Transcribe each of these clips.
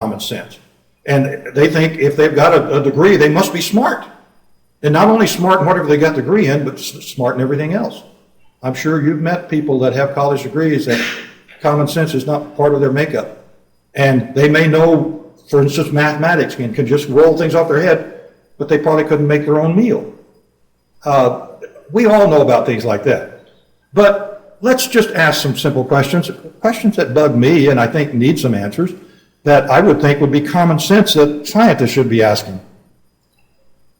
common sense. And they think if they've got a degree, they must be smart. And not only smart in whatever they got the degree in, but smart in everything else. I'm sure you've met people that have college degrees that common sense is not part of their makeup. And they may know, for instance, mathematics and can just roll things off their head, but they probably couldn't make their own meal. We all know about things like that. But let's just ask some simple questions that bug me and I think need some answers, that I would think would be common sense that scientists should be asking.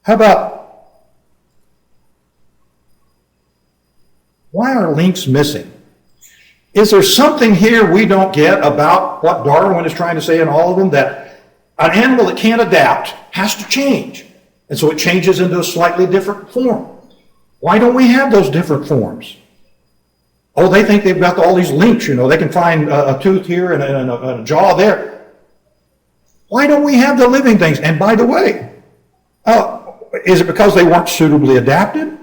How about, why are links missing? Is there something here we don't get about what Darwin is trying to say in all of them, that an animal that can't adapt has to change, and so it changes into a slightly different form? Why don't we have those different forms? Oh, they think they've got all these links, they can find a tooth here and a jaw there. Why don't we have the living things? And by the way, is it because they weren't suitably adapted?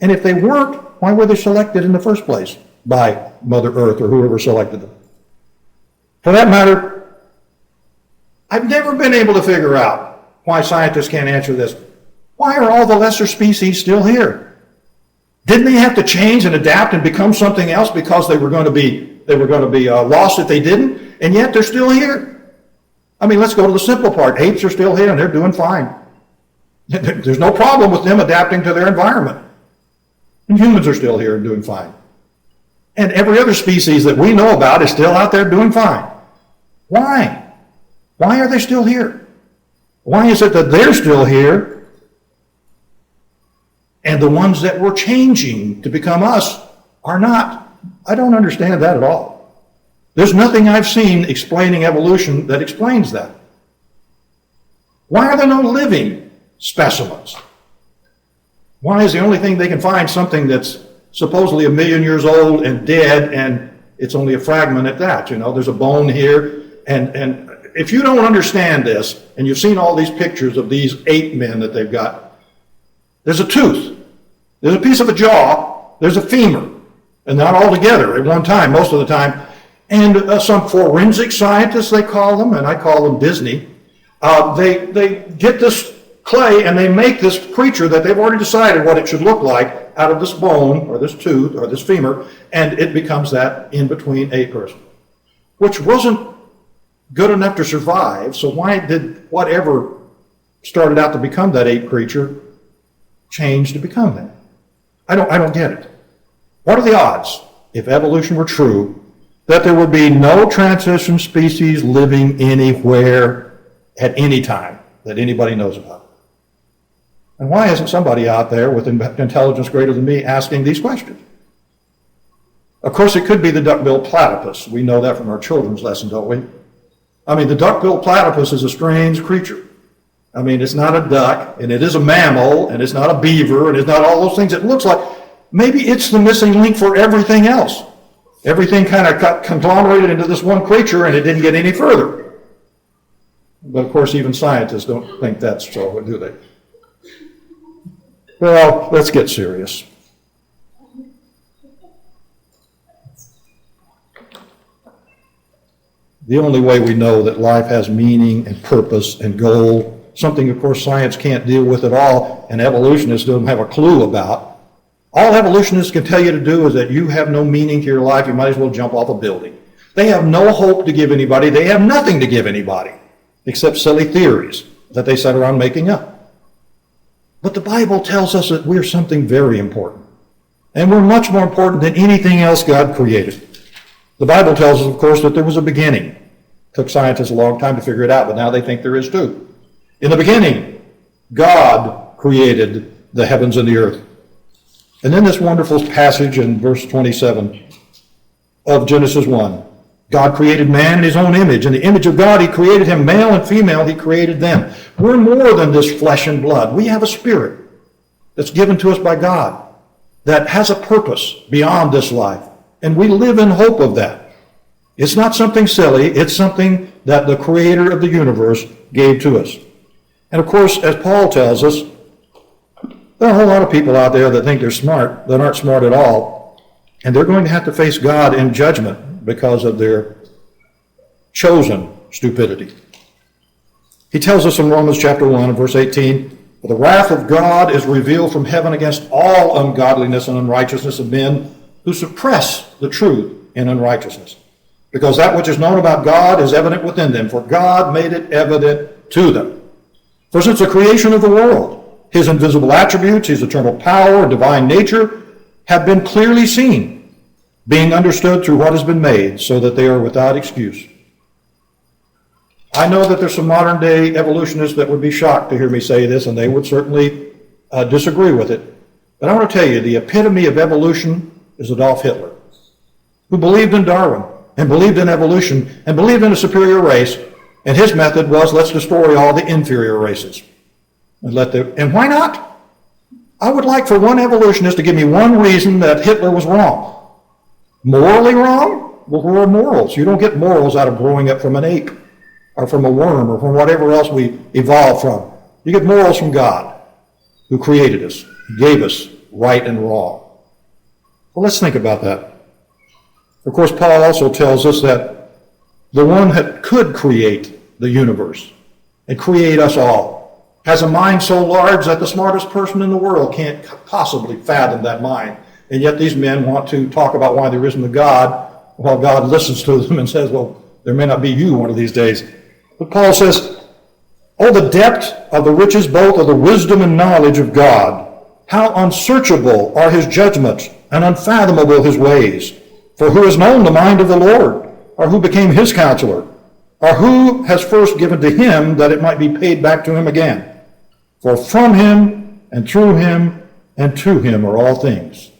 And if they weren't, why were they selected in the first place by Mother Earth or whoever selected them? For that matter, I've never been able to figure out why scientists can't answer this. Why are all the lesser species still here? Didn't they have to change and adapt and become something else because they were going to be lost if they didn't? And yet they're still here. I mean, let's go to the simple part. Apes are still here and they're doing fine. There's no problem with them adapting to their environment. And humans are still here and doing fine. And every other species that we know about is still out there doing fine. Why? Why are they still here? Why is it that they're still here and the ones that were changing to become us are not? I don't understand that at all. There's nothing I've seen explaining evolution that explains that. Why are there no living specimens? Why is the only thing they can find something that's supposedly 1 million years old and dead, and it's only a fragment at that? There's a bone here. And if you don't understand this, and you've seen all these pictures of these ape men that they've got, there's a tooth, there's a piece of a jaw, there's a femur, and not all together at one time, most of the time. And some forensic scientists, they call them, and I call them Disney, they get this clay and they make this creature that they've already decided what it should look like out of this bone or this tooth or this femur, and it becomes that in between a person, which wasn't good enough to survive. So why did whatever started out to become that ape creature change to become that? I don't get it. What are the odds, if evolution were true, that there would be no transition species living anywhere at any time that anybody knows about? And why isn't somebody out there with intelligence greater than me asking these questions? Of course, it could be the duck-billed platypus. We know that from our children's lesson, don't we? I mean, the duck-billed platypus is a strange creature. I mean, it's not a duck, and it is a mammal, and it's not a beaver, and it's not all those things it looks like. Maybe it's the missing link for everything else. Everything kind of got conglomerated into this one creature, and it didn't get any further. But of course, even scientists don't think that's so, do they? Well, let's get serious. The only way we know that life has meaning and purpose and goal, something, of course, science can't deal with at all, and evolutionists don't have a clue about. All evolutionists can tell you to do is that you have no meaning to your life, you might as well jump off a building. They have no hope to give anybody. They have nothing to give anybody except silly theories that they sit around making up. But the Bible tells us that we're something very important. And we're much more important than anything else God created. The Bible tells us, of course, that there was a beginning. It took scientists a long time to figure it out, but now they think there is too. In the beginning, God created the heavens and the earth. And then this wonderful passage in verse 27 of Genesis 1. God created man in his own image. In the image of God, he created him, male and female, he created them. We're more than this flesh and blood. We have a spirit that's given to us by God that has a purpose beyond this life. And we live in hope of that. It's not something silly. It's something that the creator of the universe gave to us. And of course, as Paul tells us, there are a whole lot of people out there that think they're smart, that aren't smart at all. And they're going to have to face God in judgment because of their chosen stupidity. He tells us in Romans chapter 1 and verse 18, "For the wrath of God is revealed from heaven against all ungodliness and unrighteousness of men who suppress the truth in unrighteousness. Because that which is known about God is evident within them, for God made it evident to them. For since the creation of the world, his invisible attributes, his eternal power and divine nature have been clearly seen, being understood through what has been made, so that they are without excuse." I know that there's some modern day evolutionists that would be shocked to hear me say this, and they would certainly disagree with it. But I want to tell you, the epitome of evolution is Adolf Hitler, who believed in Darwin and believed in evolution and believed in a superior race, and his method was, let's destroy all the inferior races. And why not? I would like for one evolutionist to give me one reason that Hitler was wrong. Morally wrong? Well, where are morals? You don't get morals out of growing up from an ape or from a worm or from whatever else we evolved from. You get morals from God, who created us, gave us right and wrong. Well, let's think about that. Of course, Paul also tells us that the one that could create the universe and create us all has a mind so large that the smartest person in the world can't possibly fathom that mind. And yet these men want to talk about why there isn't a God, while God listens to them and says, well, there may not be you one of these days. But Paul says, "Oh, the depth of the riches both of the wisdom and knowledge of God! How unsearchable are his judgments and unfathomable his ways! For who has known the mind of the Lord? Or who became his counselor? Or who has first given to him that it might be paid back to him again? For from him and through him and to him are all things.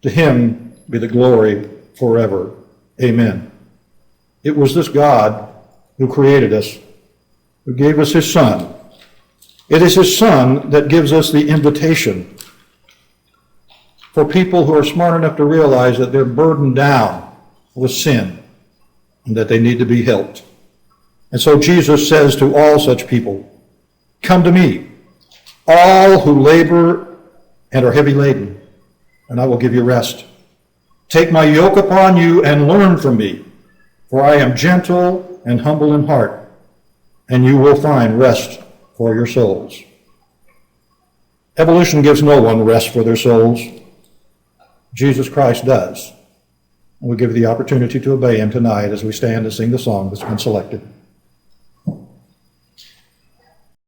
To him be the glory forever. Amen." It was this God who created us, who gave us his Son. It is his Son that gives us the invitation for people who are smart enough to realize that they're burdened down with sin and that they need to be helped. And so Jesus says to all such people, "Come to me, all who labor and are heavy laden, and I will give you rest. Take my yoke upon you and learn from me, for I am gentle and humble in heart, and you will find rest for your souls." Evolution gives no one rest for their souls. Jesus Christ does. And we give you the opportunity to obey him tonight as we stand and sing the song that's been selected.